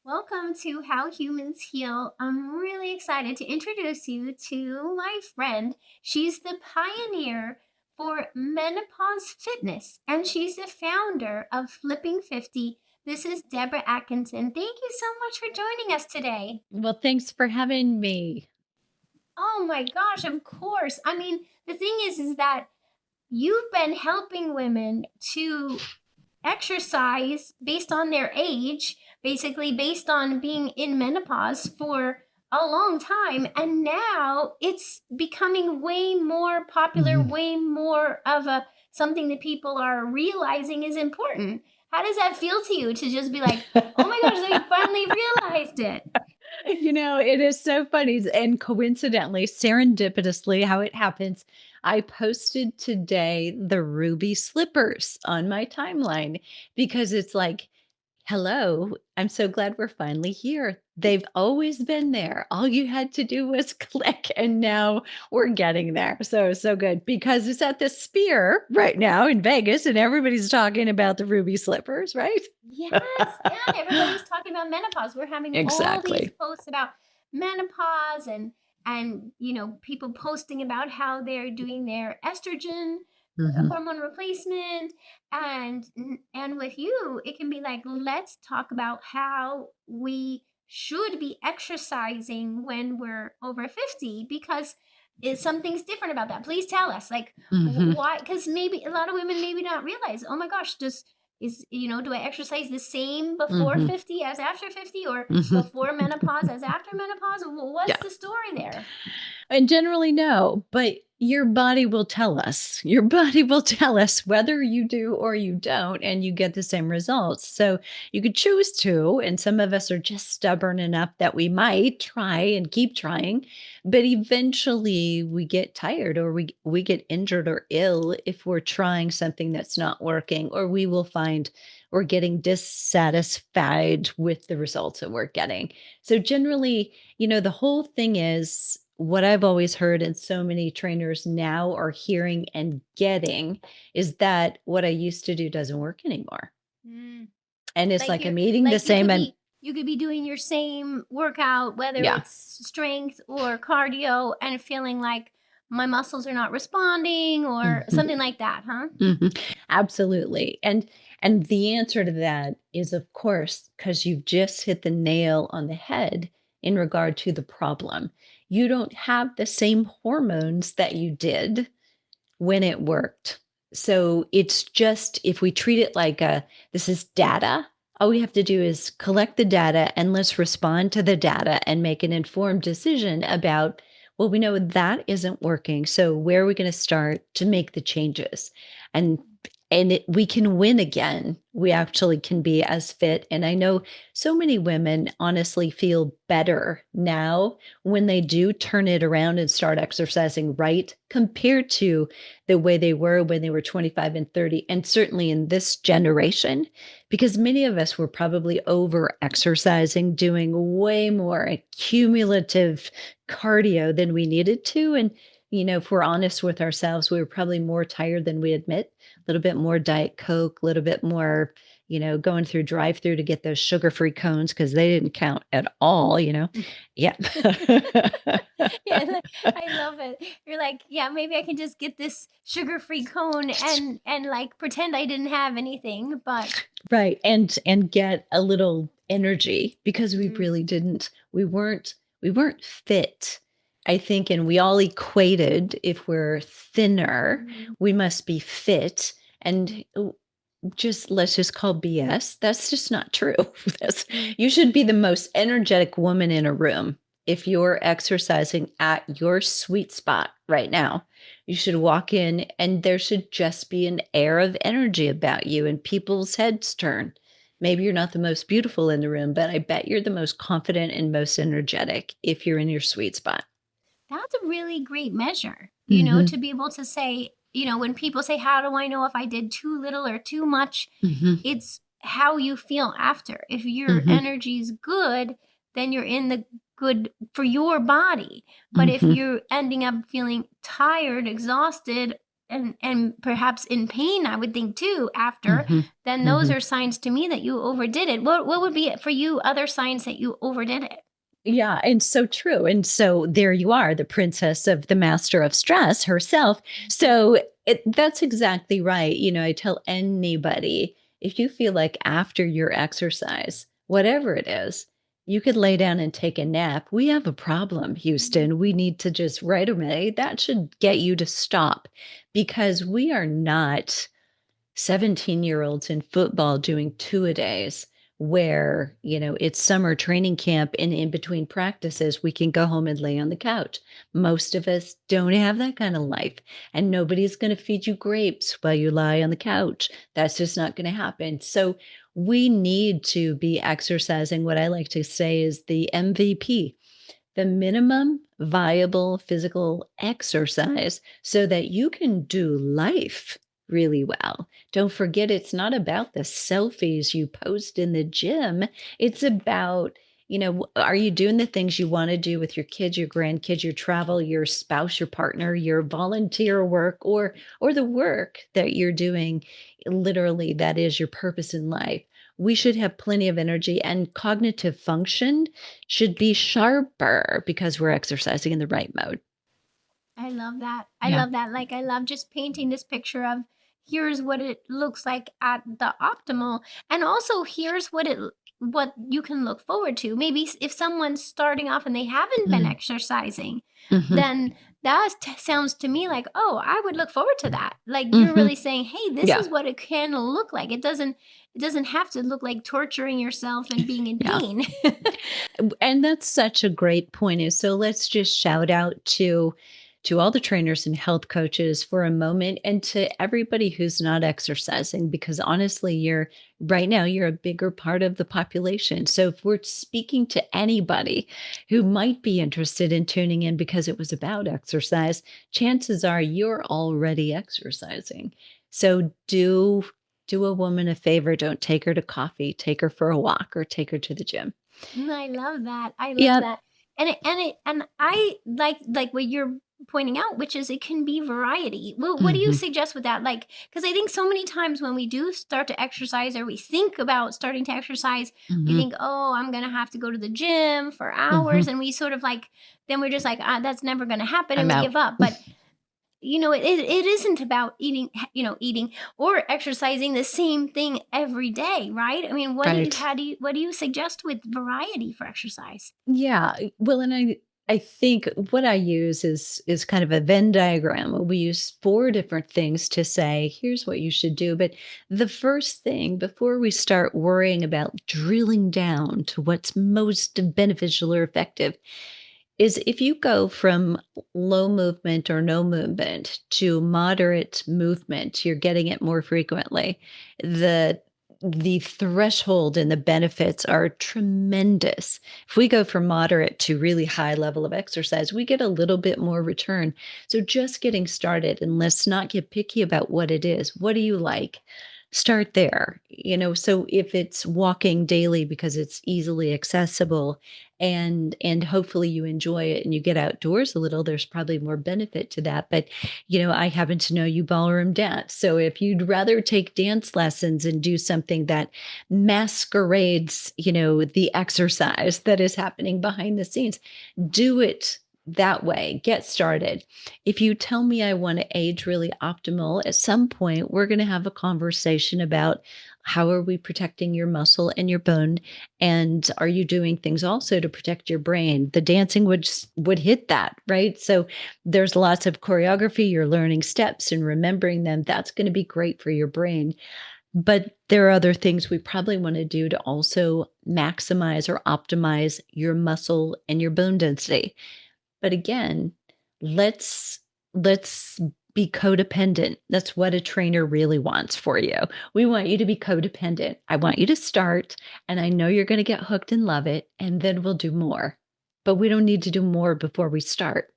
Welcome to How Humans Heal. I'm really excited to introduce you to my friend. She's the pioneer for menopause fitness, and she's the founder of Flipping 50. This is Debra Atkinson. Thank you so much for joining us today. Well, thanks for having me. Oh my gosh, of course. I mean, the thing is that you've been helping women to exercise based on their age, basically based on being in menopause for a long time. And now it's becoming way more popular, Mhm. way more of a something that people are realizing is important. How does that feel to you to just be like, oh my gosh, they finally realized it? It is so funny, and coincidentally, serendipitously, how it happens, I posted today the ruby slippers on my timeline because it's like, "Hello, I'm so glad we're finally here. They've always been there. All you had to do was click, and now we're getting there." So good because it's at the Sphere right now in Vegas, and everybody's talking about the ruby slippers, right? Yes, and everybody's talking about menopause. We're having all these Exactly. posts about menopause and people posting about how they're doing their estrogen Mhm. hormone replacement and with you it can be like let's talk about how we should be exercising when we're over 50 because is something's different about that. Please tell us like Mhm. why, because maybe a lot of women maybe not realize, oh my gosh, do I exercise the same before Mhm. 50 as after 50 or Mhm. before menopause as after menopause? What's Yeah. the story there? And generally, no, but your body will tell us. Your body will tell us whether you do or you don't, and you get the same results. So you could choose to, and some of us are just stubborn enough that we might try and keep trying, but eventually we get tired or we get injured or ill if we're trying something that's not working, or we will find we're getting dissatisfied with the results that we're getting. So generally, the whole thing is what I've always heard, and so many trainers now are hearing and getting is that what I used to do doesn't work anymore. Mm. And it's Like like you're I'm eating the like same and you could be doing your same workout, whether yeah. it's strength or cardio, and feeling like my muscles are not responding or Mhm, something like that, huh? mhm. Absolutely. And the answer to that is of course because you've just hit the nail on the head in regard to the problem. You don't have the same hormones that you did when it worked. So it's just if we treat it like this is data, all we have to do is collect the data and let's respond to the data and make an informed decision about, well, we know that isn't working. So where are we going to start to make the changes? And we can win again. We actually can be as fit. And I know so many women honestly feel better now when they do turn it around and start exercising right compared to the way they were when they were 25 and 30, and certainly in this generation, because many of us were probably over exercising, doing way more cumulative cardio than we needed to. And, if we're honest with ourselves, we were probably more tired than we admit, a little bit more Diet Coke, a little bit more, going through drive through to get those sugar free cones because they didn't count at all. Yeah. Yeah, I love it. You're like, yeah, maybe I can just get this sugar-free cone and like pretend I didn't have anything, but Right, and get a little energy because we mm, really didn't we weren't fit, I think, and we all equated if we're thinner, mhm. we must be fit, and just let's just call BS. That's just not true. That's Mm. you should be the most energetic woman in a room if you're exercising at your sweet spot right now. You should walk in and there should just be an air of energy about you and people's heads turn. Maybe you're not the most beautiful in the room, but I bet you're the most confident and most energetic if you're in your sweet spot. That's a really great measure, Mhm. to be able to say, when people say, how do I know if I did too little or too much? Mhm. It's how you feel after. If your Mhm. energy's good, then you're in the good for your body. But if Mhm. you're ending up feeling tired, exhausted, and perhaps in pain, I would think too after, Mhm. then those Mhm. are signs to me that you overdid it. What would be for you other signs that you overdid it? Yeah, and so true. And so there you are, the princess of the master of stress herself. So that's exactly right. I tell anybody, if you feel like after your exercise, whatever it is, you could lay down and take a nap. We have a problem, Mhm. Houston. We need to just right away. That should get you to stop because we are not 17-year-olds in football doing two-a-days where, it's summer training camp and in between practices, we can go home and lay on the couch. Most of us don't have that kind of life, and nobody's going to feed you grapes while you lie on the couch. That's just not going to happen. So we need to be exercising. What I like to say is the MVP, the minimum viable physical exercise so that you can do life really well. Don't forget, it's not about the selfies you post in the gym. It's about, are you doing the things you want to do with your kids, your grandkids, your travel, your spouse, your partner, your volunteer work, or the work that you're doing literally that is your purpose in life. We should have plenty of energy and cognitive function should be sharper because we're exercising in the right mode. I love that. I Yeah. love that. Like, I love just painting this picture of here's what it looks like at the optimal, and also here's what you can look forward to. Maybe if someone's starting off and they haven't been Mm. exercising, Mhm. then that sounds to me like, oh, I would look forward to that. Like you're Mhm. really saying, hey, this Yeah. is what it can look like. It doesn't have to look like torturing yourself and being in Yeah. pain. And that's such a great point is so let's just shout out to all the trainers and health coaches for a moment and to everybody who's not exercising because honestly you're right now you're a bigger part of the population. So if we're speaking to anybody who might be interested in tuning in because it was about exercise, chances are you're already exercising. So do a woman a favor, don't take her to coffee, take her for a walk or take her to the gym. I love that. I love Yep. that. And I like what you're pointing out, which is it can be variety. Well, what do you Mhm, suggest with that? Like, because I think so many times when we do start to exercise or we think about starting to exercise, we mhm, think, oh, I'm gonna have to go to the gym for hours, mhm. and we sort of like then we're just like, that's never gonna happen, and I'm we out. give up. But it isn't about eating or exercising the same thing every day, right? I mean, Right. what do you suggest with variety for exercise? Yeah, well, and I think what I use is kind of a Venn diagram. We use 4 different things to say, "Here's what you should do," but the first thing before we start worrying about drilling down to what's most beneficial or effective is if you go from low movement or no movement to moderate movement, you're getting it more frequently. The the threshold and the benefits are tremendous. If we go from moderate to really high level of exercise, we get a little bit more return. So just getting started and let's not get picky about what it is. What do you like? Start there. So if it's walking daily because it's easily accessible, and hopefully you enjoy it and you get outdoors a little, there's probably more benefit to that. But I happen to know you ballroom dance, so if you'd rather take dance lessons and do something that masquerades the exercise that is happening behind the scenes, do it that way. Get started. If you tell me I want to age really optimal, at some point we're going to have a conversation about how are we protecting your muscle and your bone, and are you doing things also to protect your brain? The dancing would hit that, right? So there's lots of choreography, you're learning steps and remembering them. That's going to be great for your brain. But there are other things we probably want to do to also maximize or optimize your muscle and your bone density. But again, let's let's be codependent. That's what a trainer really wants for you. We want you to be codependent. I want you to start, and I know you're going to get hooked and love it, and then we'll do more. But we don't need to do more before we start.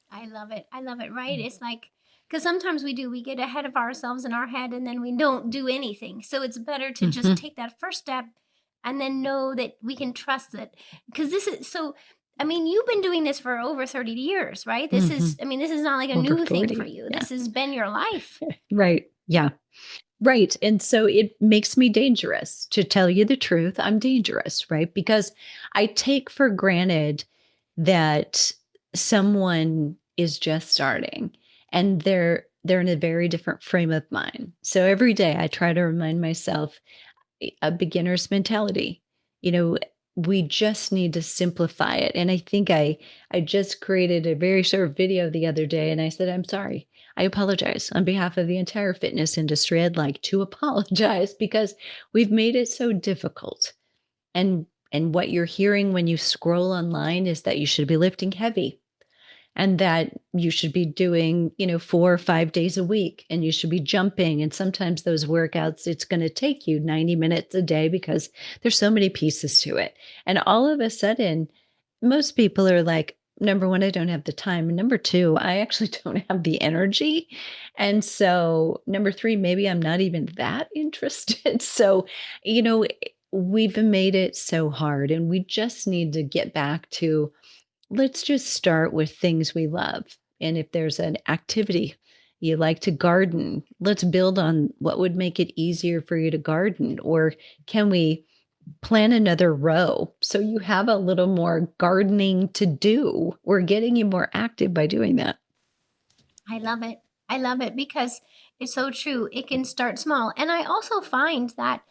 I love it. I love it, right? It's like, because sometimes we get ahead of ourselves in our head and then we don't do anything. So it's better to just Mhm. take that first step and then know that we can trust it. Because this is so. I mean, you've been doing this for over 30 years, right? This is, Mhm. I mean, this is not like a Over new thing for 40. you. Yeah. This has been your life. Right. Yeah. Right. And so it makes me dangerous. To tell you the truth, I'm dangerous, right? Because I take for granted that someone is just starting and they're in a very different frame of mind. So every day I try to remind myself a beginner's mentality. You know, we just need to simplify it. And I think I just created a very short video the other day and I said, I'm sorry. I apologize on behalf of the entire fitness industry. I'd like to apologize because we've made it so difficult. And what you're hearing when you scroll online is that you should be lifting heavy and that you should be doing, 4 or 5 days a week, and you should be jumping, and sometimes those workouts, it's gonna take you 90 minutes a day because there's so many pieces to it, and all of a sudden, most people are like, number 1, I don't have the time, and number 2, I actually don't have the energy, and so, number 3, maybe I'm not even that interested, so, we've made it so hard, and we just need to get back to, let's just start with things we love. And if there's an activity you like to garden, let's build on what would make it easier for you to garden. Or can we plant another row so you have a little more gardening to do? We're getting you more active by doing that. I love it. I love it because it's so true. It can start small. And I also find that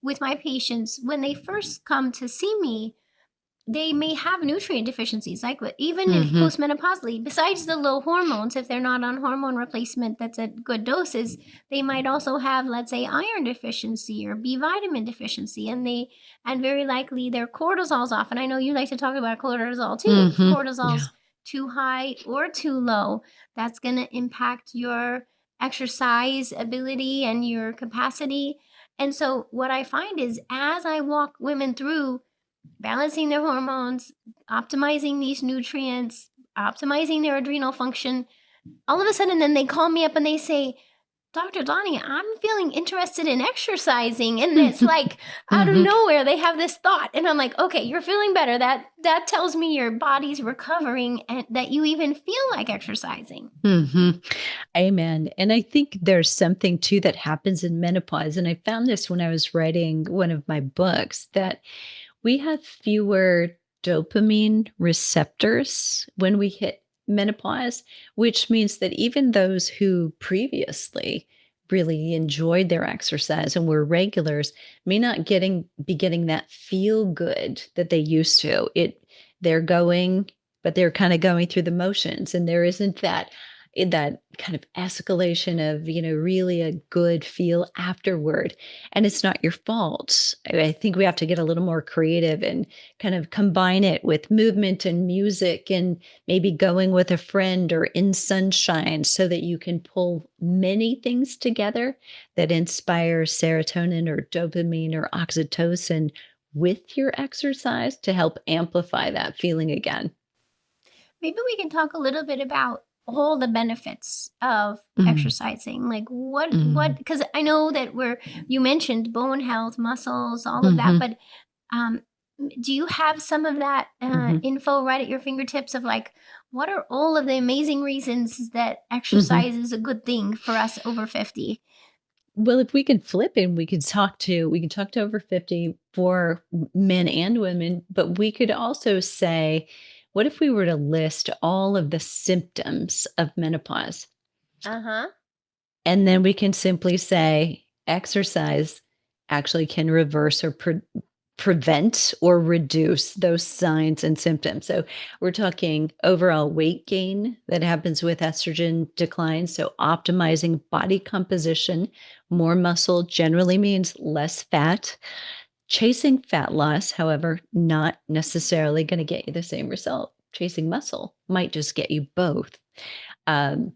with my patients, when they first come to see me, they may have nutrient deficiencies, like even in Hmm. postmenopausally, besides the low hormones, if they're not on hormone replacement that's at good doses, they might also have, let's say, iron deficiency or B vitamin deficiency, and very likely their cortisol's off. And I know you like to talk about cortisol too. If Hmm. cortisol's Yeah. too high or too low, that's going to impact your exercise ability and your capacity. And so what I find is, as I walk women through balancing their hormones, optimizing these nutrients, optimizing their adrenal function, all of a sudden then they call me up and they say, Dr. Donnie, I'm feeling interested in exercising. And it's like out of Hmm. nowhere they have this thought. And I'm like, okay, you're feeling better. That tells me your body's recovering and that you even feel like exercising. Hmm. Amen. And I think there's something too that happens in menopause. And I found this when I was writing one of my books that we have fewer dopamine receptors when we hit menopause, which means that even those who previously really enjoyed their exercise and were regulars may not be getting that feel good that they used to. They're going, but they're kind of going through the motions, and there isn't that kind of escalation of, really a good feel afterward. And it's not your fault. I think we have to get a little more creative and kind of combine it with movement and music and maybe going with a friend or in sunshine so that you can pull many things together that inspire serotonin or dopamine or oxytocin with your exercise to help amplify that feeling again. Maybe we can talk a little bit about all the benefits of Mm, exercising. Like what mm, because I know that you mentioned bone health, muscles, all of that, mhm, but um do you have some of that mhm, info right at your fingertips of like what are all of the amazing reasons that mhm. exercise is a good thing for us over 50? Well, if we can flip it, we can talk to over 50 for men and women, but we could also say, what if we were to list all of the symptoms of menopause? Uh-huh. And then we can simply say exercise actually can reverse or prevent or reduce those signs and symptoms. So we're talking overall weight gain that happens with estrogen decline. So optimizing body composition, more muscle generally means less fat. Chasing fat loss, however, not necessarily going to get you the same result. Chasing muscle might just get you both. Um,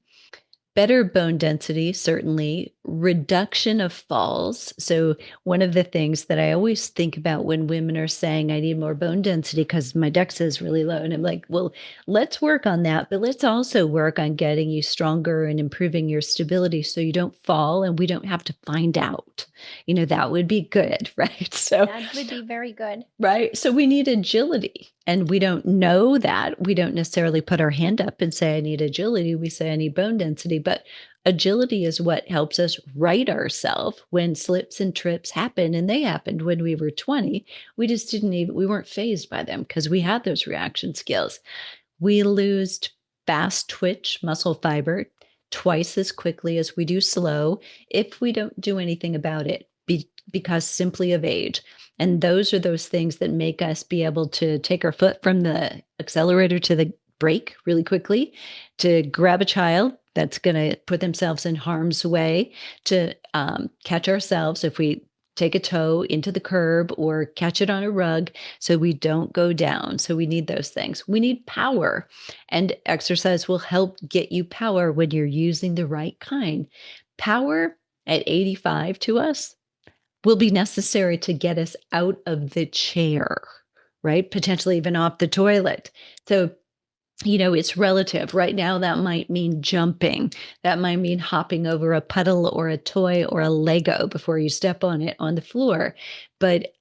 Better bone density, certainly. Reduction of falls. So, one of the things that I always think about when women are saying, I need more bone density because my DEXA is really low. And I'm like, well, let's work on that, but let's also work on getting you stronger and improving your stability so you don't fall and we don't have to find out. That would be good, right? So, That would be very good. right. So we need agility. And we don't know that. We don't necessarily put our hand up and say, I need agility. We say, I need bone density. But agility is what helps us right ourselves when slips and trips happen. And they happened when we were 20. We just didn't even, we weren't phased by them because we had those reaction skills. We lose fast twitch muscle fiber twice as quickly as we do slow if we don't do anything about it because simply of age. And those are those things that make us be able to take our foot from the accelerator to the brake really quickly, to grab a child that's going to put themselves in harm's way, to catch ourselves if we take a toe into the curb or catch it on a rug so we don't go down. So we need those things. We need power, and exercise will help get you power when you're using the right kind. Power at 85 to us will be necessary to get us out of the chair, right? Potentially even off the toilet. So it's relative. Right now, that might mean jumping. That might mean hopping over a puddle or a toy or a Lego before you step on it on the floor. But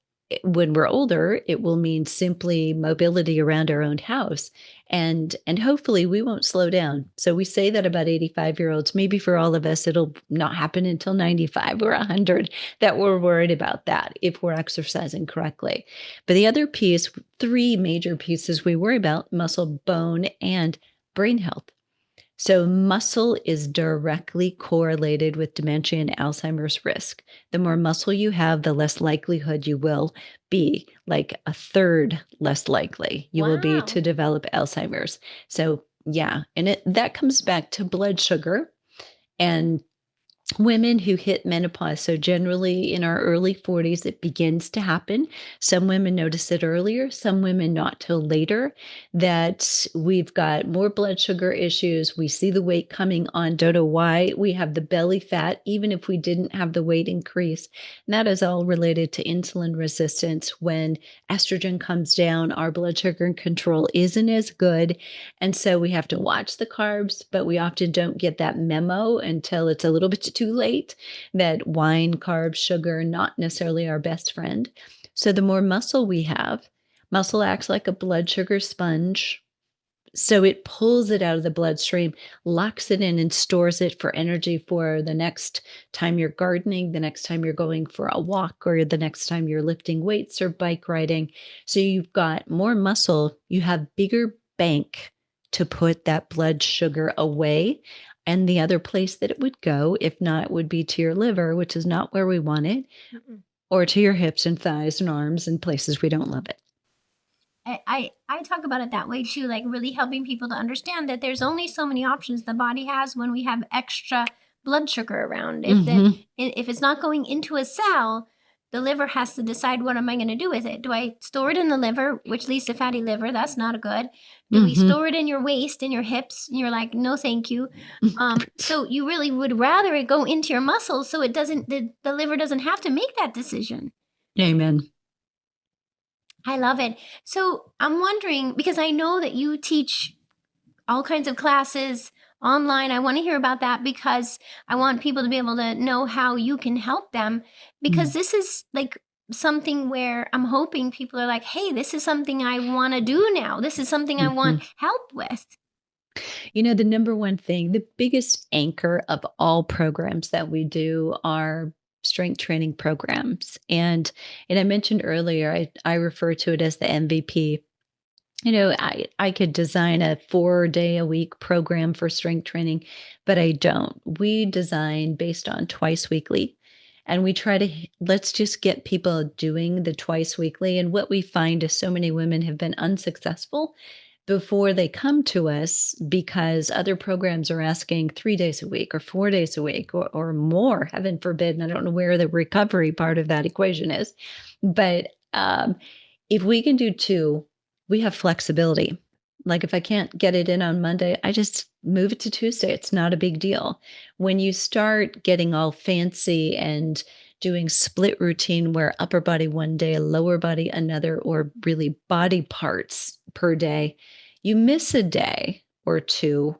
when we're older, it will mean simply mobility around our own house. And hopefully we won't slow down. So we say that about 85-year-olds. Maybe for all of us, it'll not happen until 95 or 100 that we're worried about that if we're exercising correctly. But the other piece, three major pieces we worry about: muscle, bone, and brain health. So muscle is directly correlated with dementia and Alzheimer's risk. The more muscle you have, the less likelihood you will be, like a third less likely you will be Wow. to develop Alzheimer's. So yeah, and that comes back to blood sugar and women who hit menopause. So generally in our early 40s, it begins to happen. Some women notice it earlier, some women not till later, that we've got more blood sugar issues. We see the weight coming on, don't know why. We have the belly fat, even if we didn't have the weight increase. And that is all related to insulin resistance. When estrogen comes down, our blood sugar control isn't as good. And so we have to watch the carbs, but we often don't get that memo until it's a little bit too late that wine, carbs, sugar, not necessarily our best friend. So the more muscle we have, muscle acts like a blood sugar sponge. So it pulls it out of the bloodstream, locks it in, and stores it for energy for the next time you're gardening, the next time you're going for a walk, or the next time you're lifting weights or bike riding. So you've got more muscle, you have bigger bank to put that blood sugar away. And the other place that it would go, if not, would be to your liver, which is not where we want it, or to your hips and thighs and arms and places we don't love it. I talk about it that way too, like really helping people to understand that there's only so many options the body has when we have extra blood sugar around. If it's not going into a cell, the liver has to decide, what am I going to do with it? Do I store it in the liver, which leads to fatty liver? That's not good. Do we store it in your waist, in your hips? And you're like, no, thank you. So you really would rather it go into your muscles so it doesn't, the liver doesn't have to make that decision. Amen. I love it. So I'm wondering, because I know that you teach all kinds of classes online. I want to hear about that because I want people to be able to know how you can help them, because this is like something where I'm hoping people are like, hey, this is something I want to do now. This is something I want help with. The number one thing, the biggest anchor of all programs that we do are strength training programs. And I mentioned earlier, I refer to it as the MVP. I could design a 4-day-a-week program for strength training, but I don't. We design based on twice weekly. And we try to, let's just get people doing the twice weekly. And what we find is so many women have been unsuccessful before they come to us because other programs are asking 3 days a week or 4 days a week or more, heaven forbid. And I don't know where the recovery part of that equation is. But if we can do two, we have flexibility. Like if I can't get it in on Monday, I just move it to Tuesday. It's not a big deal. When you start getting all fancy and doing split routine where upper body one day, lower body another, or really body parts per day, you miss a day or two,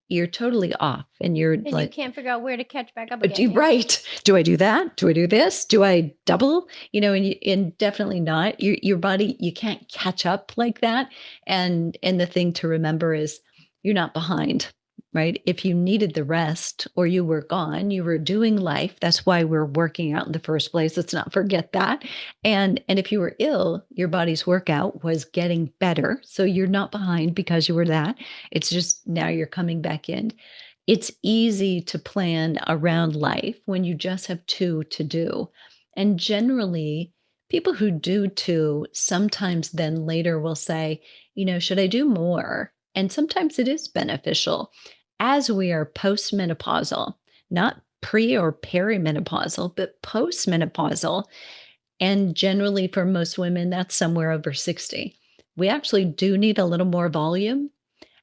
you're totally off and you're Because you like, can't figure out where to catch back up but again. you Yeah. right. Do I do that? Do I do this? Do I double? And definitely not. Your body, you can't catch up like that. And the thing to remember is you're not behind, right? If you needed the rest or you were gone, you were doing life. That's why we're working out in the first place. Let's not forget that. And if you were ill, your body's workout was getting better. So you're not behind because you were that. It's just now you're coming back in. It's easy to plan around life when you just have 2 to do. And generally, people who do 2 sometimes then later will say, "Should I do more?" And sometimes it is beneficial. As we are post-menopausal, not pre or peri-menopausal, but post-menopausal, and generally for most women, that's somewhere over 60. We actually do need a little more volume,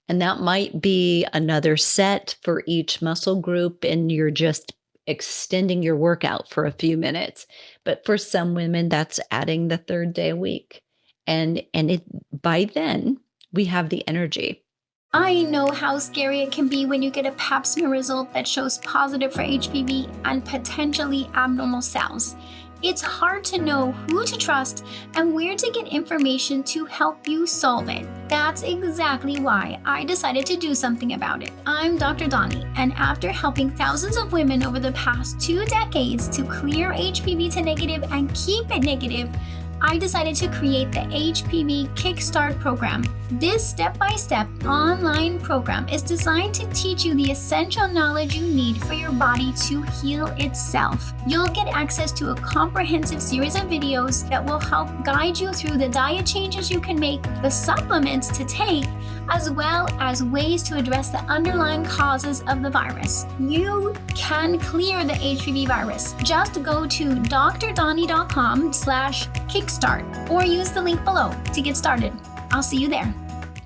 and that might be another set for each muscle group, and you're just extending your workout for a few minutes. But for some women, that's adding the third day a week. And it by then we have the energy. I know how scary it can be when you get a pap smear result that shows positive for HPV and potentially abnormal cells. It's hard to know who to trust and where to get information to help you solve it. That's exactly why I decided to do something about it. I'm Dr. Donnie, and after helping thousands of women over the past 2 decades to clear HPV to negative and keep it negative, I decided to create the HPV Kickstart program. This step-by-step online program is designed to teach you the essential knowledge you need for your body to heal itself. You'll get access to a comprehensive series of videos that will help guide you through the diet changes you can make, the supplements to take, as well as ways to address the underlying causes of the virus. You can clear the HPV virus. Just go to drdonnie.com/kickstart or use the link below to get started. I'll see you there.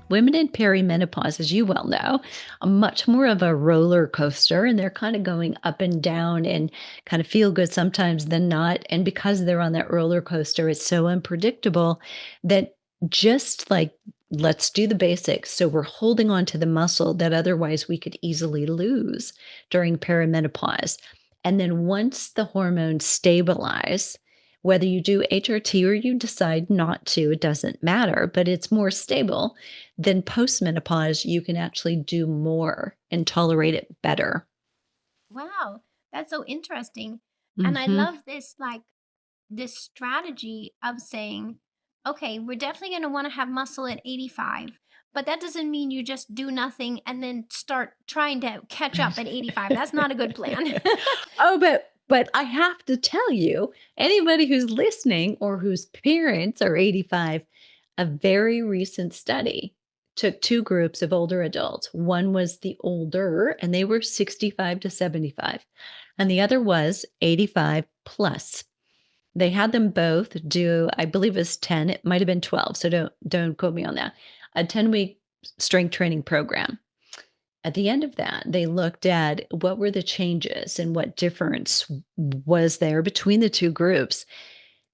Women in perimenopause, as you well know, are much more of a roller coaster, and they're kind of going up and down and kind of feel good sometimes than not. And because they're on that roller coaster, it's so unpredictable that just like, let's do the basics. So we're holding on to the muscle that otherwise we could easily lose during perimenopause. And then once the hormones stabilize, whether you do HRT or you decide not to, it doesn't matter, but it's more stable. Then post-menopause, you can actually do more and tolerate it better. Wow, that's so interesting. And I Mhm. love this strategy of saying, okay, we're definitely going to want to have muscle at 85, but that doesn't mean you just do nothing and then start trying to catch up at 85. That's not a good plan. Oh, but I have to tell you, anybody who's listening or whose parents are 85, a very recent study took 2 groups of older adults. One was the older, and they were 65 to 75, and the other was 85 plus. They had them both do, I believe it was 10, it might have been 12, so don't quote me on that. A 10-week strength training program. At the end of that, they looked at what were the changes and what difference was there between the 2 groups.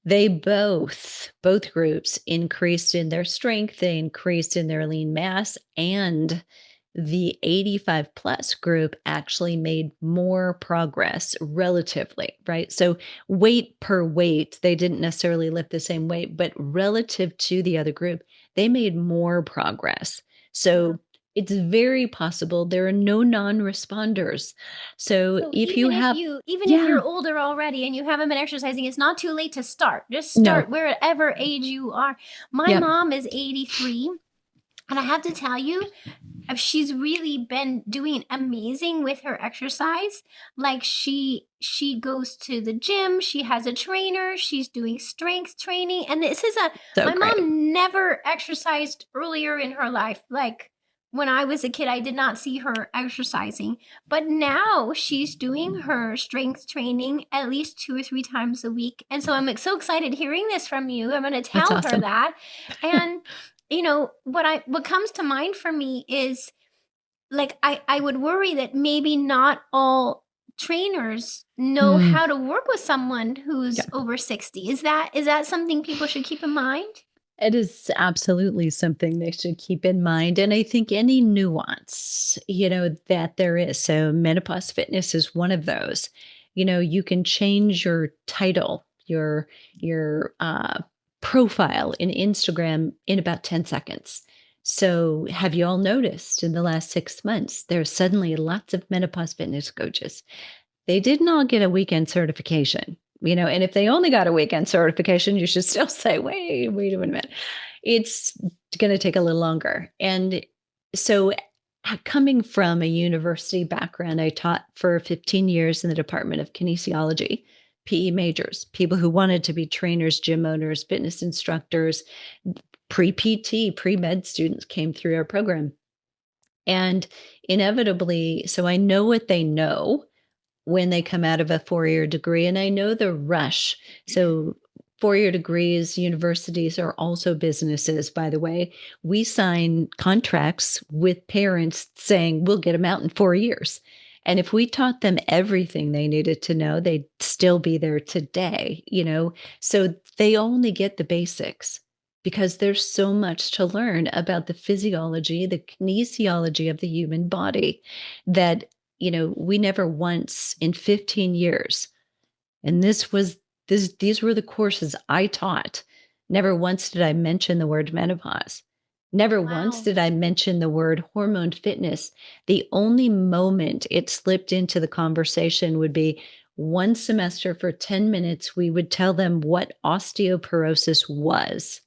They both groups increased in their strength, they increased in their lean mass, and the 85 plus group actually made more progress relatively, right? So weight per weight, they didn't necessarily lift the same weight, but relative to the other group, they made more progress. Wow. So it's very possible there are no non-responders. So So if you have, even if yeah, you're older already and you haven't been exercising, it's not too late to start. Just no, start wherever age you are. My yep, mom is 83, and I have to tell you, she's really been doing amazing with her exercise. Like she goes to the gym, she has a trainer, she's doing strength training, and this is a so my great. mom never exercised earlier in her life. Like when I was a kid, I did not see her exercising, but now she's doing her strength training at least 2 or 3 times a week. And so I'm so excited hearing this from you. I'm going to That's tell her awesome. that. And what comes to mind for me is, like, I would worry that maybe not all trainers know Mm, how to work with someone who's yeah. over 60. Is that something people should keep in mind? It is absolutely something they should keep in mind, and I think any nuance, that there is. So menopause fitness is one of those. You can change your title, your profile in Instagram in about 10 seconds. So have you all noticed in the last 6 months, there's suddenly lots of menopause fitness coaches? They didn't all get a weekend certification, and if they only got a weekend certification, you should still say, wait a minute. It's going to take a little longer. And so, coming from a university background, I taught for 15 years in the Department of Kinesiology, PE majors, people who wanted to be trainers, gym owners, fitness instructors, pre PT, pre med students came through our program. And inevitably, so I know what they know when they come out of a four-year degree, and I know the rush. So four-year degrees, universities are also businesses, by the way. We sign contracts with parents saying, "We'll get them out in 4 years." And if we taught them everything they needed to know, they'd still be there today. So they only get the basics because there's so much to learn about the physiology, the kinesiology of the human body that we never once in 15 years, and these were the courses I taught. Never once did I mention the word menopause. Never once Wow. did I mention the word hormone fitness. The only moment it slipped into the conversation would be one semester for 10 minutes, we would tell them what osteoporosis was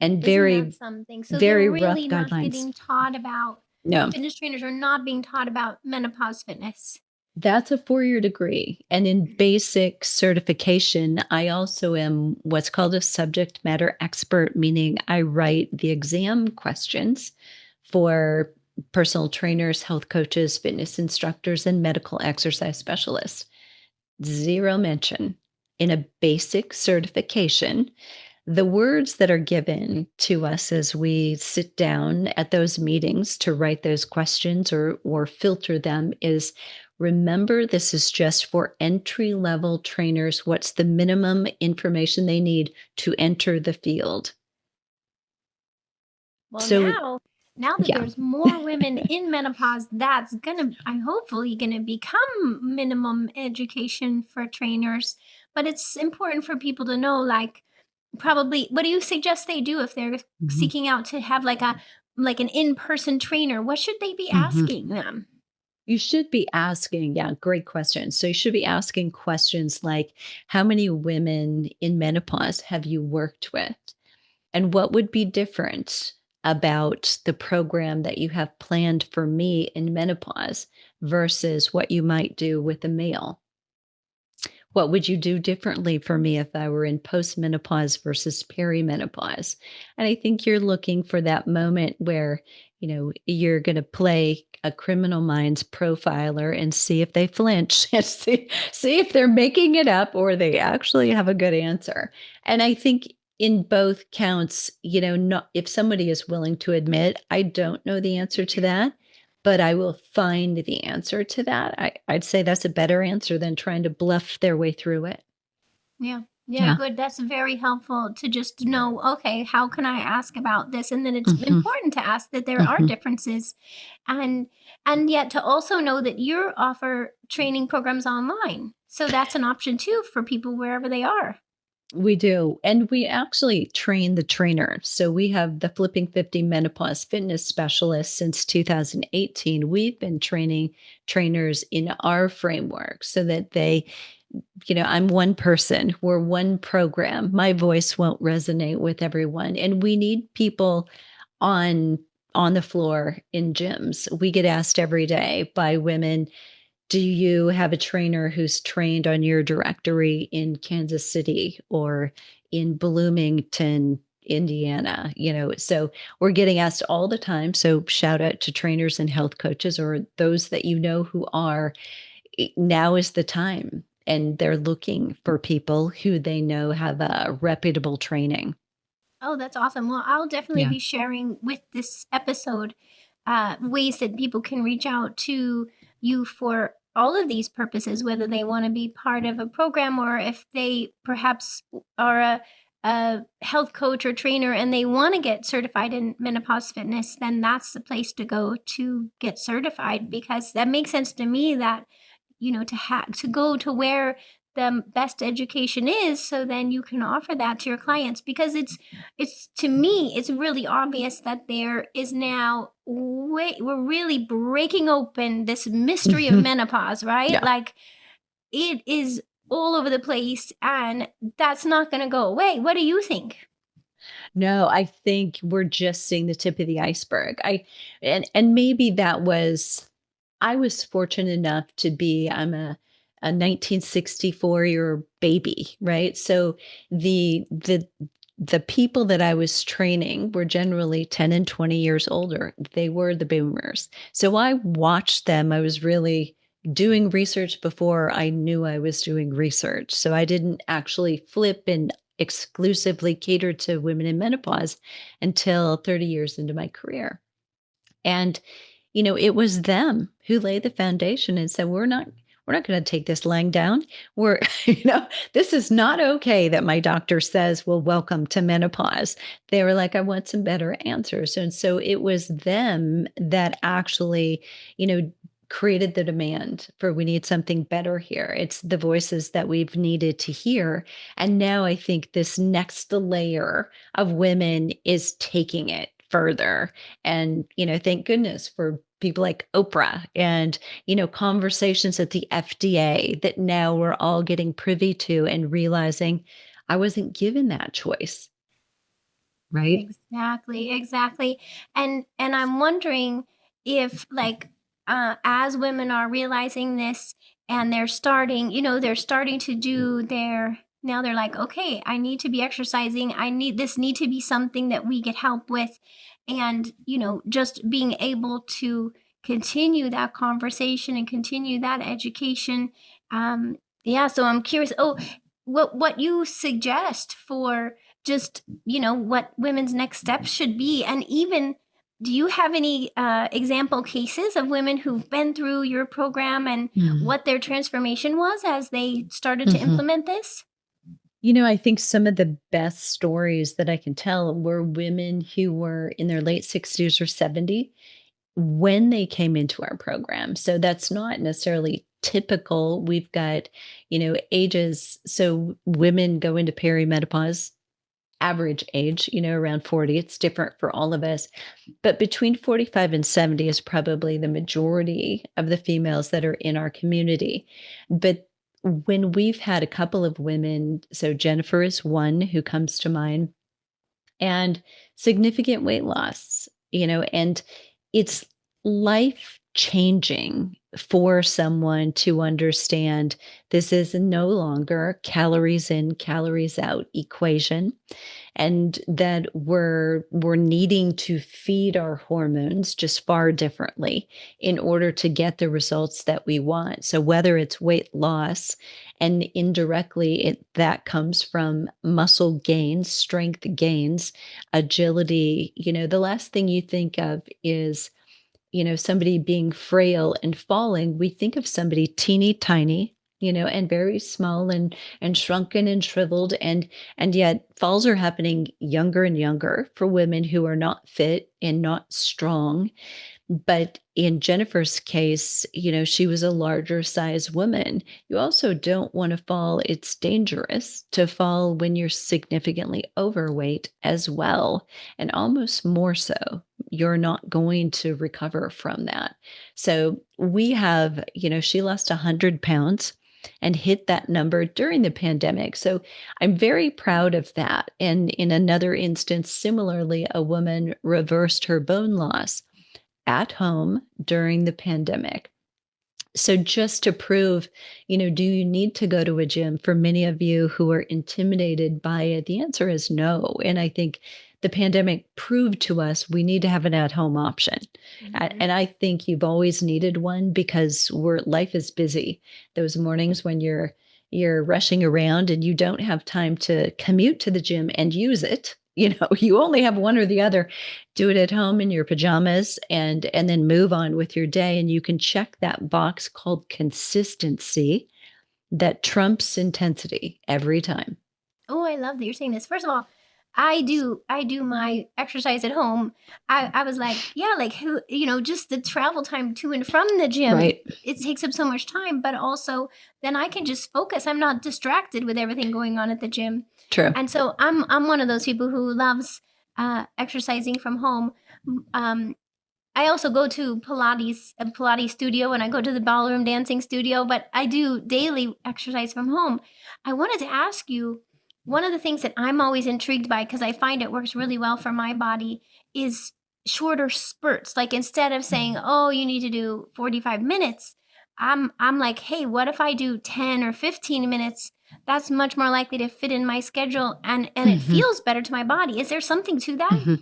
and Isn't that very, something? So they're very rough really not guidelines. getting taught about No. fitness trainers are not being taught about menopause fitness. That's a four-year degree, and in basic certification, I also am what's called a subject matter expert, meaning I write the exam questions for personal trainers, health coaches, fitness instructors, and medical exercise specialists. Zero mention in a basic certification. The words that are given to us as we sit down at those meetings to write those questions or filter them is, remember, this is just for entry level trainers. What's the minimum information they need to enter the field? Well, So, now that yeah. there's more women in menopause, that's gonna, I hopefully gonna become minimum education for trainers. But it's important for people to know, like, probably, what do you suggest they do if they're Mhm, seeking out to have like an in-person trainer? What should they be mhm. asking them? You should be asking, yeah, great question. So you should be asking questions like, how many women in menopause have you worked with? And what would be different about the program that you have planned for me in menopause versus what you might do with a male? What would you do differently for me if I were in post-menopause versus peri-menopause? And I think you're looking for that moment where, you're going to play a Criminal Minds profiler and see if they flinch and see if they're making it up or they actually have a good answer. And I think in both counts, not, if somebody is willing to admit, I don't know the answer to that, but I will find the answer to that. I'd say that's a better answer than trying to bluff their way through it. Yeah. Yeah, Yeah. good. That's very helpful to just know, okay, how can I ask about this? And then it's Mhm, important to ask that there are mhm. differences, and yet to also know that you offer training programs online. So that's an option too for people wherever they are. We do, and we actually train the trainer. So we have the Flipping 50 Menopause Fitness Specialist since 2018. We've been training trainers in our framework so that I'm one person, we're one program. My voice won't resonate with everyone, and we need people on on the floor in gyms. We get asked every day by women, do you have a trainer who's trained on your directory in Kansas City or in Bloomington, Indiana? So we're getting asked all the time. So shout out to trainers and health coaches or those that who are. Now is the time. And they're looking for people who they know have a reputable training. Oh, that's awesome. Well, I'll definitely Yeah. be sharing with this episode ways that people can reach out to you for all of these purposes, whether they want to be part of a program or if they perhaps are a health coach or trainer and they want to get certified in menopause fitness, then that's the place to go to get certified, because that makes sense to me that to go to where the best education is, so then you can offer that to your clients, because it's to me it's really obvious that there is now we're really breaking open this mystery of Mhm. menopause, right? Yeah. Like, it is all over the place, and that's not going to go away. What do you think? No, I think we're just seeing the tip of the iceberg. And maybe that was I was fortunate enough to be I'm a 1964 year baby, right? So the people that I was training were generally 10 and 20 years older. They were the boomers. So I watched them. I was really doing research before I knew I was doing research. So I didn't actually flip and exclusively cater to women in menopause until 30 years into my career. And, it was them who laid the foundation and said, we're not going to take this lying down. We're, this is not okay that my doctor says, well, welcome to menopause. They were like, I want some better answers. And so it was them that actually, you know, created the demand for we need something better here. It's the voices that we've needed to hear. And now I think this next layer of women is taking it further. And, thank goodness for people like Oprah and, conversations at the FDA that now we're all getting privy to and realizing I wasn't given that choice. Right. Exactly, exactly. And I'm wondering if, like, as women are realizing this and they're starting to do their now they're like, okay, I need to be exercising. Need to be something that we get help with. And, just being able to continue that conversation and continue that education. Yeah, so I'm curious. Oh, what you suggest for just what women's next steps should be, and even do you have any example cases of women who've been through your program and Mm. what their transformation was as they started to Mhm. implement this? I think some of the best stories that I can tell were women who were in their late 60s or 70 when they came into our program. So that's not necessarily typical. We've got, ages. So women go into perimenopause, average age, around 40. It's different for all of us. But between 45 and 70 is probably the majority of the females that are in our community. But when we've had a couple of women, so Jennifer is one who comes to mind, and significant weight loss, and it's life changing for someone to understand this is no longer calories in, calories out equation, and that we're needing to feed our hormones just far differently in order to get the results that we want. So whether it's weight loss, and indirectly that comes from muscle gains, strength gains, agility, the last thing you think of is, somebody being frail and falling. We think of somebody teeny tiny, and very small and shrunken and shriveled, and yet falls are happening younger and younger for women who are not fit and not strong. But in Jennifer's case, she was a larger size woman. You also don't want to fall. It's dangerous to fall when you're significantly overweight as well, and almost more so. You're not going to recover from that. So we have, she lost 100 pounds and hit that number during the pandemic. So I'm very proud of that. And in another instance, similarly, a woman reversed her bone loss at home during the pandemic. So just to prove, do you need to go to a gym? For many of you who are intimidated by it, the answer is no. And I think the pandemic proved to us we need to have an at-home option. Mhm. And I think you've always needed one because life is busy. Those mornings when you're rushing around and you don't have time to commute to the gym and use it, you only have one or the other. Do it at home in your pajamas and then move on with your day. And you can check that box called consistency that trumps intensity every time. Oh, I love that you're saying this. First of all, I do my exercise at home. I was like, yeah, like who, just the travel time to and from the gym, Right. it takes up so much time, but also then I can just focus. I'm not distracted with everything going on at the gym. True. And so I'm one of those people who loves exercising from home. Um, I also go to a Pilates studio, and I go to the ballroom dancing studio, but I do daily exercise from home. I wanted to ask you, one of the things that I'm always intrigued by, because I find it works really well for my body, is shorter spurts. Like instead of saying, "Oh, you need to do 45 minutes," I'm like, "Hey, what if I do 10 or 15 minutes? That's much more likely to fit in my schedule, and it Hmm. feels better to my body." Is there something to that? Hmm.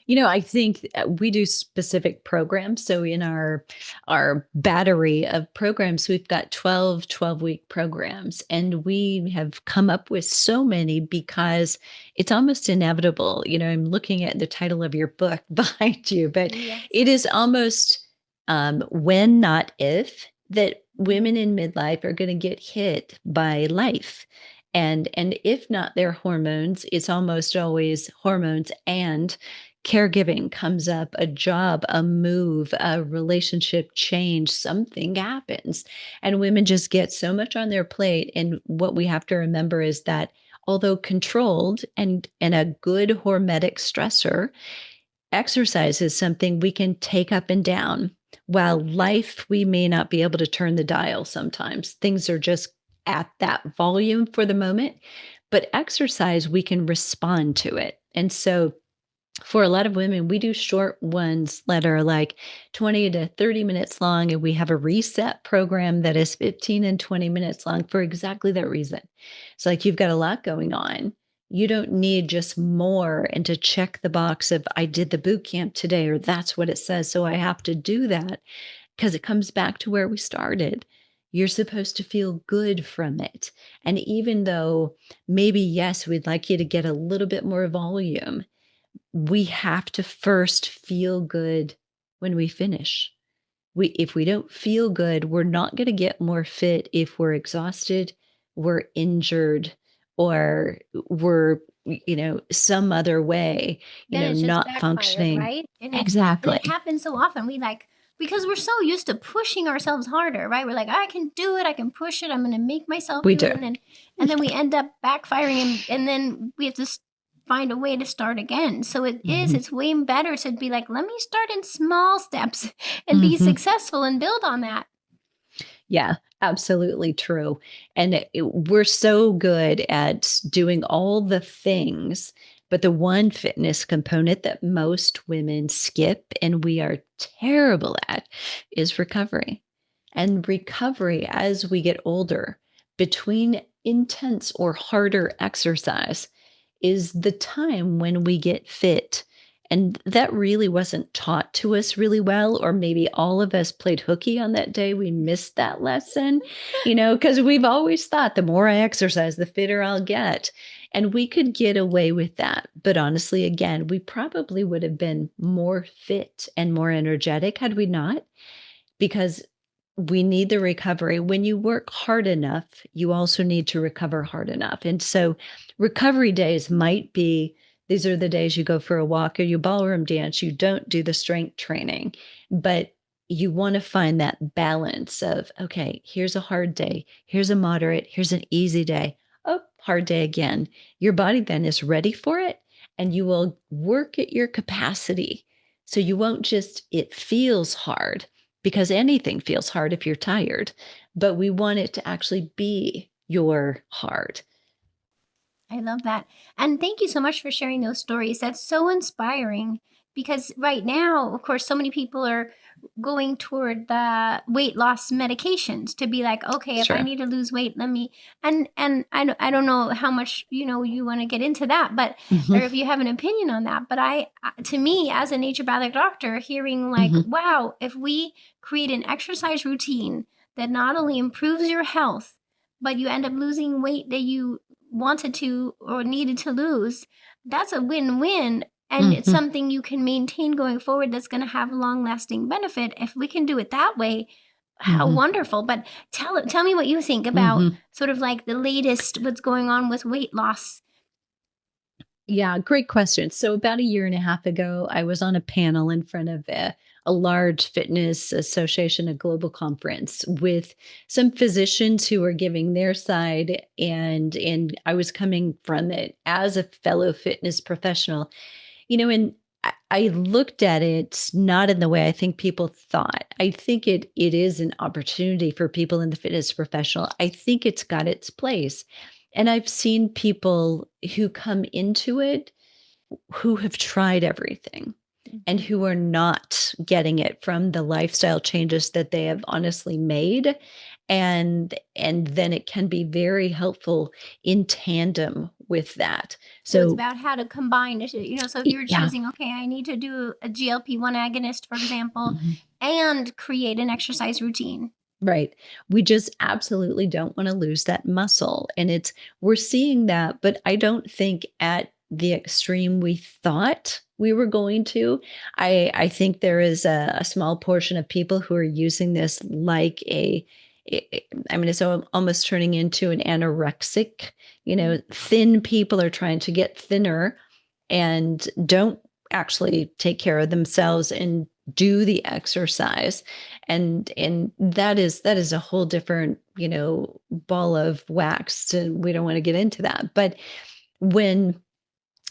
I think we do specific programs. So in our battery of programs, we've got 12 week programs, and we have come up with so many because it's almost inevitable. I'm looking at the title of your book behind you, but Yes. it is almost when, not if, that Mhm. women in midlife are going to get hit by life. And if not their hormones, it's almost always hormones and caregiving comes up, a job, a move, a relationship change, something happens. And women just get so much on their plate. And what we have to remember is that although controlled and a good hormetic stressor, exercise is something we can take up and down. While life, we may not be able to turn the dial sometimes. Things are just at that volume for the moment, but exercise, we can respond to it. And so for a lot of women, we do short ones that are like 20 to 30 minutes long, and we have a reset program that is 15 and 20 minutes long for exactly that reason. It's like you've got a lot going on. You don't need just more and to check the box of I did the boot camp today, or that's what it says. So I have to do that because it comes back to where we started. You're supposed to feel good from it. And even though maybe, yes, we'd like you to get a little bit more volume, we have to first feel good when we finish. If we don't feel good, we're not going to get more fit if we're exhausted, we're injured, or we're some other way, Then it's just not backfired, functioning. right? And it Exactly. happens so often. Because we're so used to pushing ourselves harder, right? We're like, I can do it, I can push it, I'm gonna make myself We do do. it, and then we end up backfiring, and then we have to find a way to start again. So Mhm. it's way better to be like, let me start in small steps and be Mhm. successful and build on that. Yeah, absolutely true. And we're so good at doing all the things, but the one fitness component that most women skip and we are terrible at is recovery. And recovery as we get older, between intense or harder exercise, is the time when we get fit. And that really wasn't taught to us really well, or maybe all of us played hooky on that day. We missed that lesson, because we've always thought the more I exercise, the fitter I'll get. And we could get away with that. But honestly, again, we probably would have been more fit and more energetic had we not, because we need the recovery. When you work hard enough, you also need to recover hard enough. And so, recovery days might be these are the days you go for a walk or you ballroom dance, you don't do the strength training, but you want to find that balance of, okay, here's a hard day, here's a moderate, here's an easy day. Oh, hard day again. Your body then is ready for it, and you will work at your capacity. So you won't just, it feels hard, because anything feels hard if you're tired, but we want it to actually be your hard. I love that. And thank you so much for sharing those stories. That's so inspiring because right now, of course, so many people are going toward the weight loss medications to be like, okay, if I Sure. need to lose weight, let me, and I don't know how much, you want to get into that, but, or Mhm, if you have an opinion on that, but to me, as a naturopathic doctor, hearing like, mhm. wow, if we create an exercise routine that not only improves your health, but you end up losing weight that you wanted to or needed to lose, that's a win-win, and it's Mhm, something you can maintain going forward that's going to have long-lasting benefit. If we can do it that way, how mhm, wonderful. But tell me what you think about mhm. sort of like the latest what's going on with weight loss. Yeah, great question. So about a year and a half ago, I was on a panel in front of a large fitness association, a global conference with some physicians who were giving their side, and I was coming from it as a fellow fitness professional. And I looked at it not in the way I think people thought. I think it is an opportunity for people in the fitness professional. I think it's got its place. And I've seen people who come into it who have tried everything and Mhm. who are not getting it from the lifestyle changes that they have honestly made, and then it can be very helpful in tandem with that. So it's So about how to combine it. So if you're yeah. choosing, okay, I need to do a GLP-1 agonist, for example, Mhm. and create an exercise routine. Right. We just absolutely don't want to lose that muscle. And we're seeing that, but I don't think at the extreme we thought we were going to. I think there is a small portion of people who are using this like I mean, it's almost turning into an anorexic, Mm. thin people are trying to get thinner and don't actually take care of themselves and do the exercise, and that is a whole different ball of wax, and we don't want to get into that. But when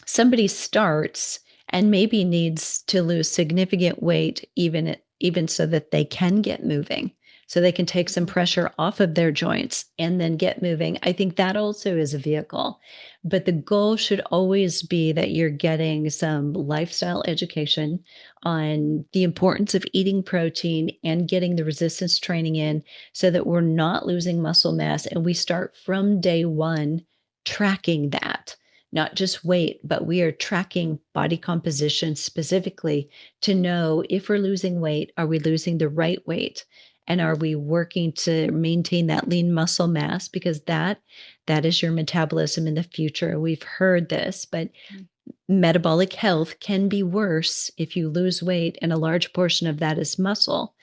somebody starts and maybe needs to lose significant weight, even so that they can get moving, so they can take some Mhm. pressure off of their joints and then get moving, I think that also is a vehicle. But the goal should always be that you're getting some lifestyle education on the importance of eating protein and getting the resistance training in, so that we're not losing muscle mass and we start from day one tracking that, not just weight, but we are tracking body composition specifically to know if we're losing weight, are we losing the right weight? And are we working to maintain that lean muscle mass? Because that is your metabolism in the future. We've heard this, but metabolic health can be worse if you lose weight, and a large portion of that is muscle.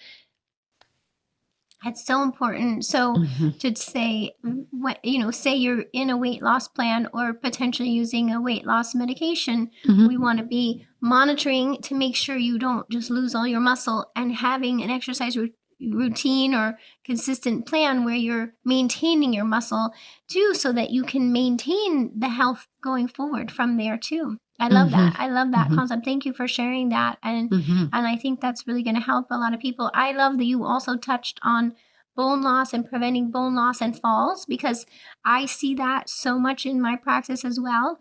It's so important. So Mhm, to say, what say you're in a weight loss plan or potentially using a weight loss medication, we mhm, want to be monitoring to make sure you don't just lose all your muscle, and having an exercise routine or consistent plan where you're maintaining your muscle too, so that you can maintain the health going forward from there too. I love mhm, that. I love that mhm, concept. Thank you for sharing that. And mhm, and I think that's really going to help a lot of people. I love that you also touched on bone loss and preventing bone loss and falls, because I see that so much in my practice as well.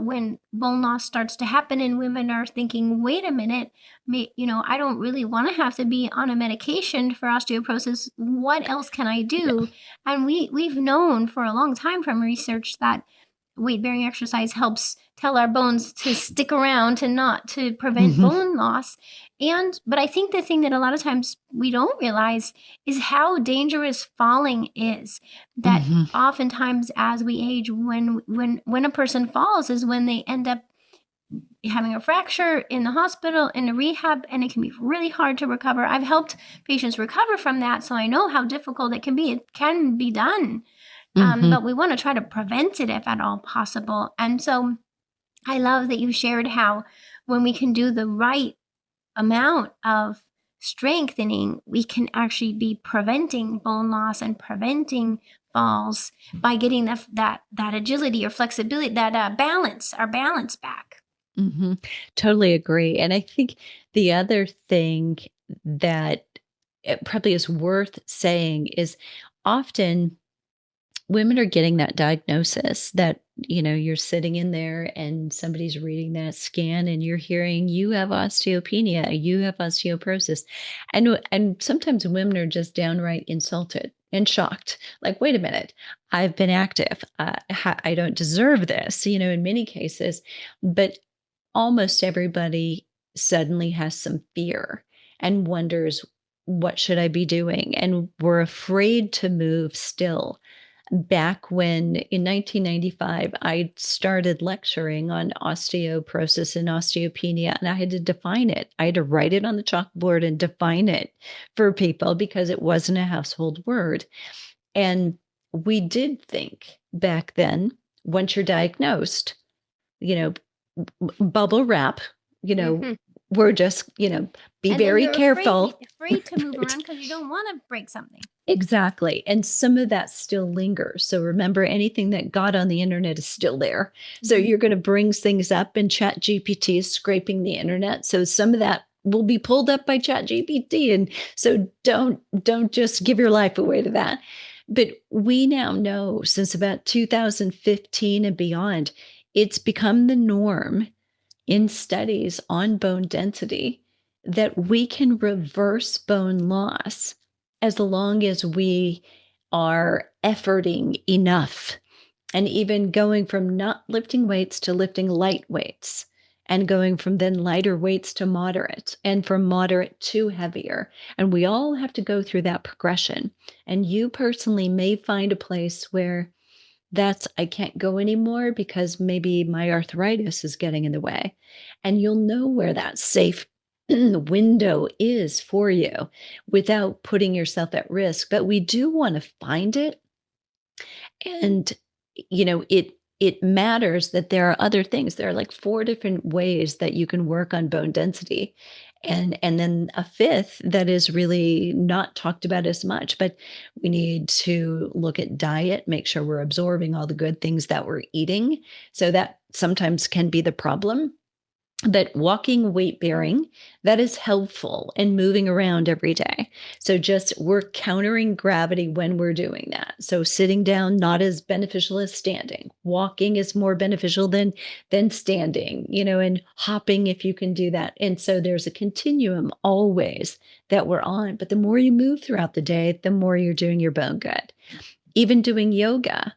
When bone loss starts to happen and women are thinking, wait a minute, I don't really want to have to be on a medication for osteoporosis. What else can I yeah. do? And we've known for a long time from research that weight bearing exercise helps tell our bones to stick around, to prevent Mhm, bone loss. But I think the thing that a lot of times we don't realize is how dangerous falling is. That mhm, oftentimes as we age, when a person falls is when they end up having a fracture in the hospital, in a rehab, and it can be really hard to recover. I've helped patients recover from that, so I know how difficult it can be. It can be done, mhm, but we want to try to prevent it if at all possible. And so I love that you shared how when we can do the right amount of strengthening, we can actually be preventing bone loss and preventing falls by getting that agility or flexibility, that our balance back. mhm. Totally agree. And I think the other thing that it probably is worth saying is often women are getting that diagnosis that, you're sitting in there and somebody's reading that scan and you're hearing you have osteopenia, you have osteoporosis. And sometimes women are just downright insulted and shocked. Like, wait a minute, I've been active. I don't deserve this, in many cases. But almost everybody suddenly has some fear and wonders, what should I be doing? And we're afraid to move still. back when in 1995, I started lecturing on osteoporosis and osteopenia, and I had to define it. I had to write it on the chalkboard and define it for people because it wasn't a household word. And we did think back then, once you're diagnosed, you know, bubble wrap, you know, Hmm. we're just, be And then very you're afraid careful. afraid to move around because you don't want to break something. Exactly. And some of that still lingers. So remember, anything that got on the internet is still there. So Hmm. you're going to bring things up, and Chat GPT is scraping the internet. So some of that will be pulled up by Chat GPT. And so don't just give your life away to that. But we now know, since about 2015 and beyond, it's become the norm in studies on bone density that we can reverse bone loss as long as we are efforting enough, and even going from not lifting weights to lifting light weights, and going from then lighter weights to moderate, and from moderate to heavier. And we all have to go through that progression. And you personally may find a place where I can't go anymore because maybe my arthritis is getting in the way. And you'll know where that safe window is for you without putting yourself at risk. But we do want to find it. And, it matters that there are other things. There are like 4 different ways that you can work on bone density. And then a fifth that is really not talked about as much, but we need to look at diet, make sure we're absorbing all the good things that we're eating. So that sometimes can be the problem. But walking, weight bearing, that is helpful, and moving around every day. So just we're countering gravity when we're doing that. So sitting down, not as beneficial as standing. Walking is more beneficial than standing, and hopping if you can do that. And so there's a continuum always that we're on. But the more you move throughout the day, the more you're doing your bone good. Even doing yoga.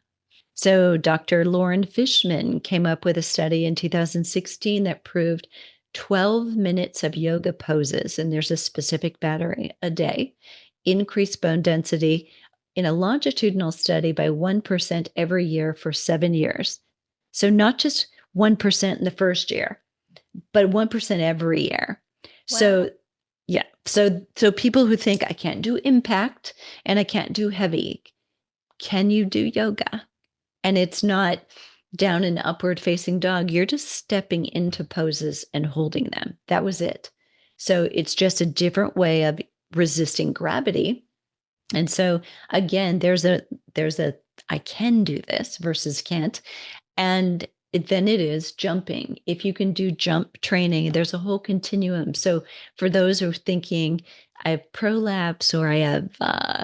So, Dr. Lauren Fishman came up with a study in 2016 that proved 12 minutes of yoga poses, and there's a specific battery a day, increased bone density in a longitudinal study by 1% every year for 7 years. So, not just 1% in the first year, but 1% every year. Wow. So, yeah. So people who think I can't do impact and I can't do heavy, can you do yoga? And it's not down and upward facing dog. You're just stepping into poses and holding them. That was it. So it's just a different way of resisting gravity. And so again, there's a I can do this versus can't. And then it is jumping. If you can do jump training, there's a whole continuum. So for those who are thinking, I have prolapse, or I have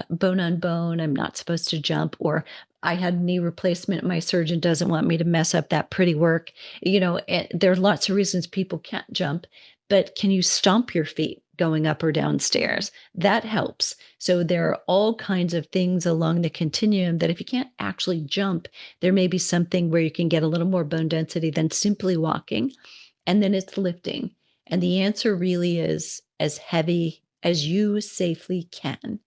bone on bone, I'm not supposed to jump, or I had knee replacement, my surgeon doesn't want me to mess up that pretty work. There are lots of reasons people can't jump, but can you stomp your feet going up or downstairs? That helps. So there are all kinds of things along the continuum that if you can't actually jump, there may be something where you can get a little more bone density than simply walking. And then it's lifting. And the answer really is as heavy as you safely can.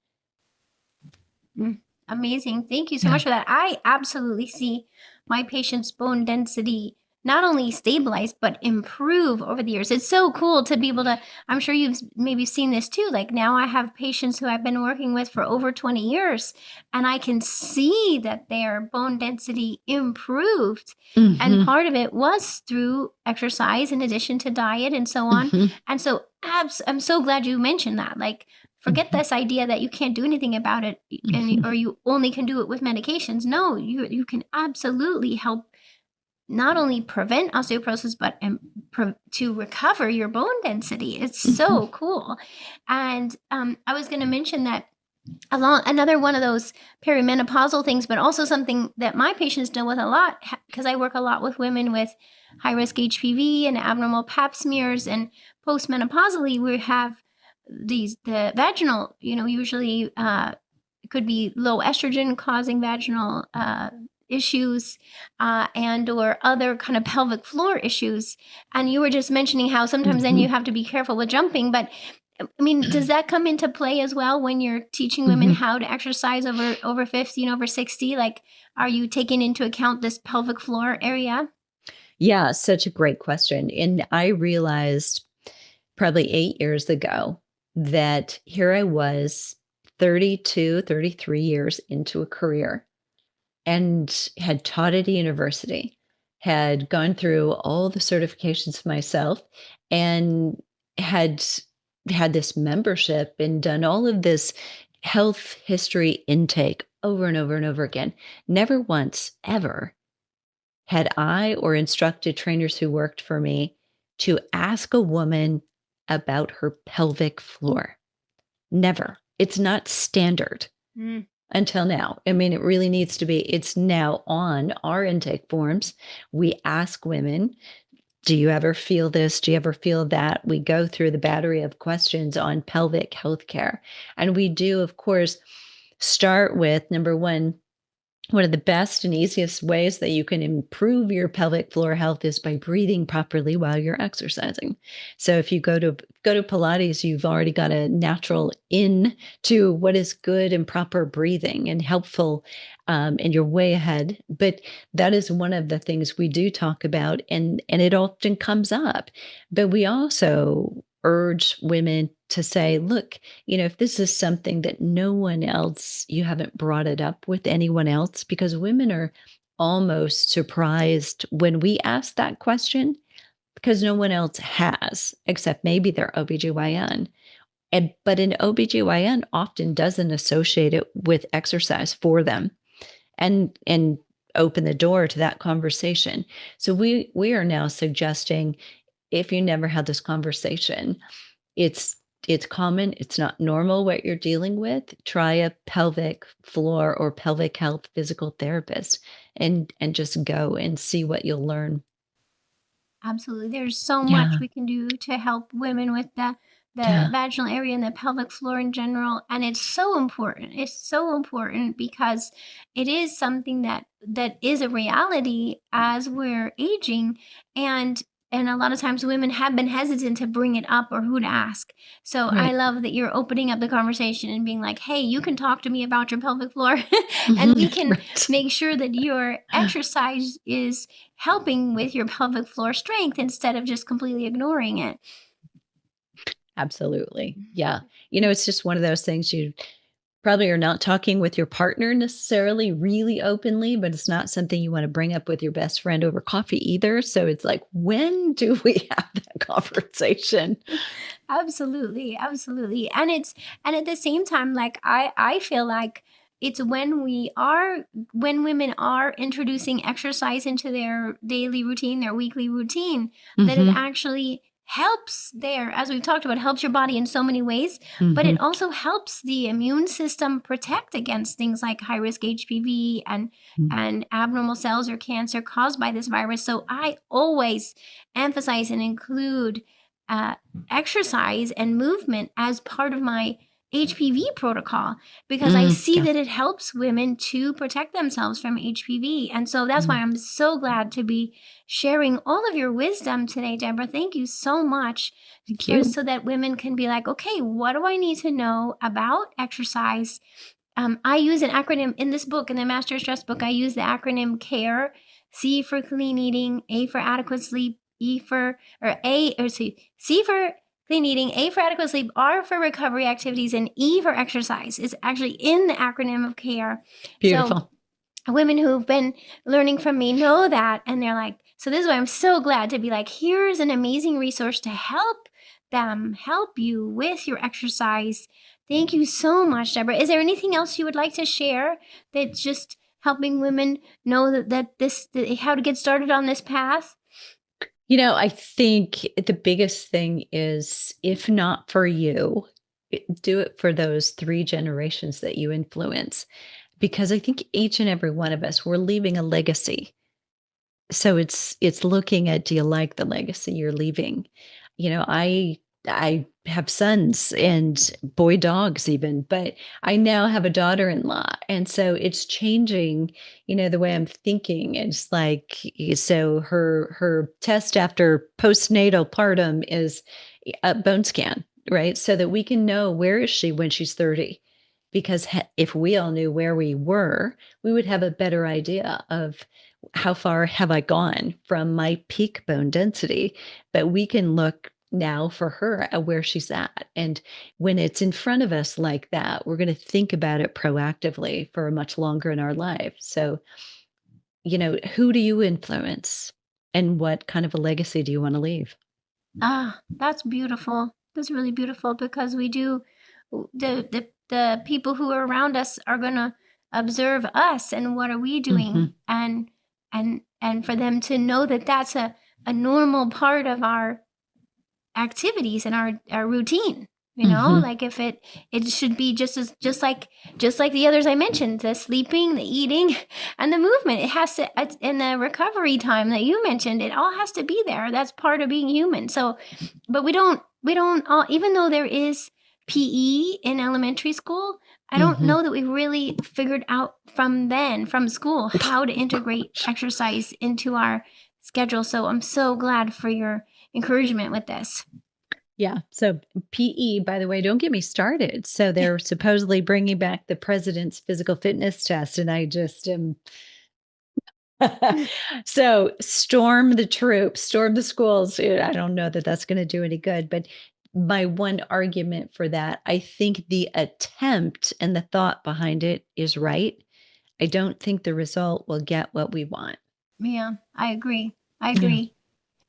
Mm. Amazing. Thank you so Yeah. much for that. I absolutely see my patient's bone density not only stabilize but improve over the years. It's so cool to be able to, I'm sure you've maybe seen this too. Like now I have patients who I've been working with for over 20 years and I can see that their bone density improved. And Hmm. part of it was through exercise in addition to diet and so on. Hmm. And so I'm so glad you mentioned that. Like forget Hmm. this idea that you can't do anything about it and Hmm. or you only can do it with medications. No, you can absolutely help not only prevent osteoporosis but to recover your bone density. It's Hmm. so cool. And I was going to mention that along another one of those perimenopausal things, but also something that my patients deal with a lot because I work a lot with women with high risk HPV and abnormal pap smears, and postmenopausally we have the vaginal, usually it could be low estrogen causing vaginal issues and or other kind of pelvic floor issues. And you were just mentioning how sometimes then Hmm. you have to be careful with jumping, but I mean, does that come into play as well when you're teaching women Mhm. how to exercise over 50 and over 60? Like, are you taking into account this pelvic floor area? Yeah, such a great question. And I realized probably 8 years ago that here I was 32, 33 years into a career and had taught at a university, had gone through all the certifications myself, and had had this membership and done all of this health history intake over and over and over again. Never once ever had I or instructed trainers who worked for me to ask a woman about her pelvic floor. Never. It's not standard Mm. until now. I mean, it really needs to be. It's now on our intake forms. We ask women, do you ever feel this? Do you ever feel that? We go through the battery of questions on pelvic health care. And we do, of course, start with number one of the best and easiest ways that you can improve your pelvic floor health is by breathing properly while you're exercising. So if you go to Pilates, you've already got a natural in to what is good and proper breathing and helpful, and you're way ahead. But that is one of the things we do talk about, and it often comes up. But we also urge women to say, look, if this is something that no one else, you haven't brought it up with anyone else, because women are almost surprised when we ask that question because no one else has, except maybe their OBGYN. But an OBGYN often doesn't associate it with exercise for them and open the door to that conversation. So we are now suggesting if you never had this conversation, it's it's common, it's not normal what you're dealing with. Try a pelvic floor or pelvic health physical therapist and just go and see what you'll learn. Absolutely. There's so much Yeah, we can do to help women with the yeah, vaginal area and the pelvic floor in general, and it's so important. It's so important because it is something that is a reality as we're aging, and a lot of times women have been hesitant to bring it up or who to ask. So I right. love that you're opening up the conversation and being like, "Hey, you can talk to me about your pelvic floor and we Mhm, can right. make sure that your exercise is helping with your pelvic floor strength instead of just completely ignoring it." Absolutely. Yeah. It's just one of those things you probably are not talking with your partner necessarily really openly, but it's not something you wanna bring up with your best friend over coffee either, so it's like, when do we have that conversation? Absolutely, absolutely. And at the same time, like I feel like it's when women are introducing exercise into their daily routine, their weekly routine, that it Mhm, actually helps there, as we've talked about, helps your body in so many ways, but it mhm, also helps the immune system protect against things like high risk HPV mm. and abnormal cells or cancer caused by this virus. So I always emphasize and include uh, exercise and movement as part of my HPV protocol because I see Yeah, that it helps women to protect themselves from HPV. And so that's why mm, I'm so glad to be sharing all of your wisdom today, Deborah. Thank you so much thank for you. so that women can be like, okay, what do I need to know about exercise? I use an acronym in this book, in the Master Stress book. I use the acronym CARE: C for clean eating, A for adequate sleep, E for or A or C for clean eating, A for adequate sleep, R for recovery activities, and E for exercise. It's actually in the acronym of CARE. So Beautiful. women who've been learning from me know that, and they're like, so this is why I'm so glad to be like, here's an amazing resource to help them help you with your exercise. Thank you so much, Deborah. Is there anything else you would like to share that's just helping women know that how to get started on this path? I think the biggest thing is if not for you, do it for those 3 generations that you influence, because I think each and every one of us, we're leaving a legacy. So it's looking at, do you like the legacy you're leaving? I have sons and boy dogs even, but I now have a daughter-in-law, and so it's changing, the way I'm thinking. It's like, so her test after postnatal partum is a bone scan. right? So that we can know, where is she when she's 30? Because if we all knew where we were, we would have a better idea of how far have I gone from my peak bone density. But we can look now for her at where she's at. And when it's in front of us like that, we're going to think about it proactively for much longer in our life. So, who do you influence, and what kind of a legacy do you want to leave? That's beautiful. That's really beautiful, because we do the people who are around us are gonna observe us and what are we Hmm. doing, and for them to know that that's a normal part of our activities and our routine. Hmm. Like, if it should be just like the others I mentioned, the sleeping, the eating, and the movement. It has to, in the recovery time that you mentioned, it all has to be there. That's part of being human. So, but we don't all, even though there is PE in elementary school, I don't Hmm. know that we really figured out from school how to integrate exercise into our schedule. So I'm so glad for your encouragement with this. Yeah. So PE, by the way, don't get me started. So they're supposedly bringing back the president's physical fitness test, and I just am. So storm the troops, storm the schools. I don't know that that's going to do any good. But my one argument for that, I think the attempt and the thought behind it is right. I don't think the result will get what we want. Yeah, I agree. I Yeah. agree.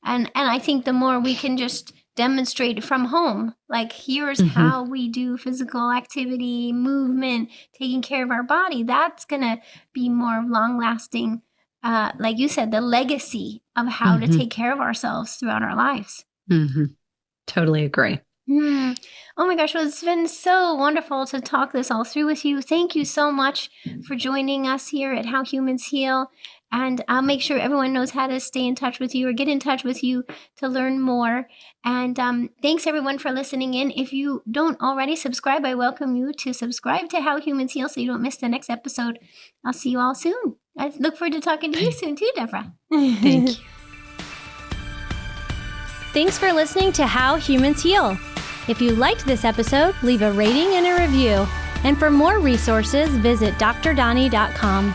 And I think the more we can just demonstrate from home, like, here's Hmm. how we do physical activity, movement, taking care of our body, that's gonna be more long lasting. Like you said, the legacy of how to Hmm. take care of ourselves throughout our lives. Hmm. Totally agree. Hmm. Oh my gosh, well, it's been so wonderful to talk this all through with you. Thank you so much for joining us here at How Humans Heal. And I'll make sure everyone knows how to stay in touch with you or get in touch with you to learn more. And thanks everyone for listening in. If you don't already subscribe, I welcome you to subscribe to How Humans Heal so you don't miss the next episode. I'll see you all soon. I look forward to talking to you soon too, Deborah. Thank you. Thanks for listening to How Humans Heal. If you liked this episode, leave a rating and a review. And for more resources, visit drdonnie.com.